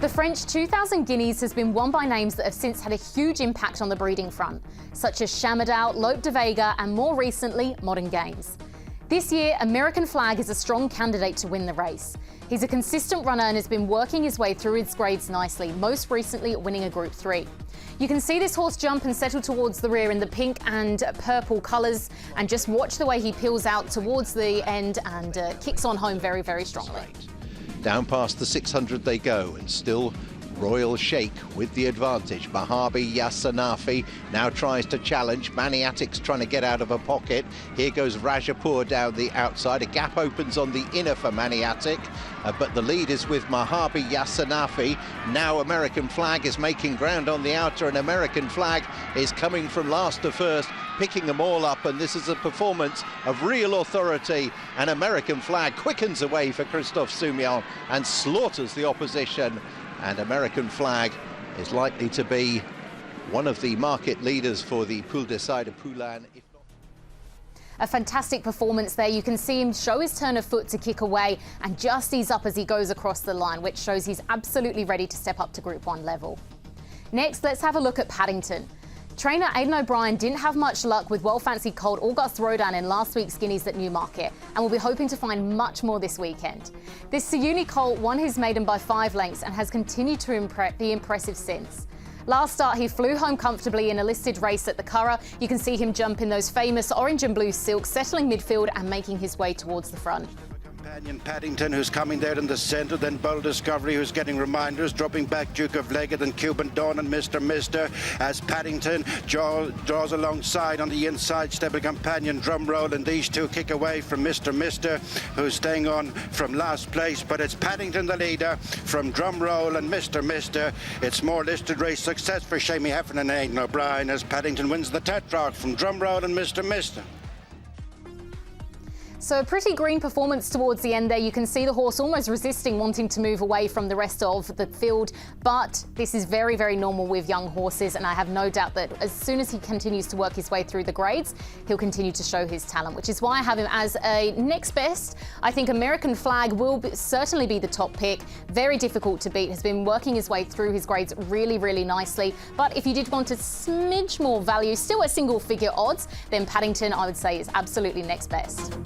The French 2000 Guineas has been won by names that have since had a huge impact on the breeding front, such as Chamadal, Lope de Vega and more recently, Modern Games. This year, American Flag is a strong candidate to win the race. He's a consistent runner and has been working his way through his grades nicely, most recently winning a Group 3. You can see this horse jump and settle towards the rear in the pink and purple colours, and just watch the way he peels out towards the end and kicks on home very, very strongly. Down past the 600 they go, and still Royal Sheikh with the advantage. Mahabi Yasanafi now tries to challenge. Maniatic's trying to get out of a pocket. Here goes Rajapur down the outside. A gap opens on the inner for Maniatic, but the lead is with Mahabi Yasanafi. Now American Flag is making ground on the outer, and American Flag is coming from last to first, picking them all up, and this is a performance of real authority. And American Flag quickens away for Christophe Soumillon and slaughters the opposition. And American Flag is likely to be one of the market leaders for the Poule Decide de Poulain. A fantastic performance there. You can see him show his turn of foot to kick away and just ease up as he goes across the line, which shows he's absolutely ready to step up to Group 1 level. Next, let's have a look at Paddington. Trainer Aidan O'Brien didn't have much luck with well-fancied colt August Rodin in last week's Guineas at Newmarket, and will be hoping to find much more this weekend. This Sayuni colt won his maiden by 5 lengths and has continued to be impressive since. Last start, he flew home comfortably in a listed race at the Curragh. You can see him jump in those famous orange and blue silks, settling midfield and making his way towards the front. Paddington, who's coming there in the centre, then Bold Discovery, who's getting reminders, dropping back Duke of Leggett and Cuban Dawn and Mr. as Paddington draws alongside on the inside. Stable Companion, Drum Roll, and these two kick away from Mr. who's staying on from last place, but it's Paddington the leader from Drum Roll and Mr. It's more listed race success for Shamie Heffernan and Aidan O'Brien as Paddington wins the Tetrarch from Drum Roll and Mr. So a pretty green performance towards the end there. You can see the horse almost resisting, wanting to move away from the rest of the field. But this is very, very normal with young horses, and I have no doubt that as soon as he continues to work his way through the grades, he'll continue to show his talent, which is why I have him as a next best. I think American Flag will certainly be the top pick. Very difficult to beat. Has been working his way through his grades really, really nicely. But if you did want a smidge more value, still at single figure odds, then Paddington, I would say, is absolutely next best.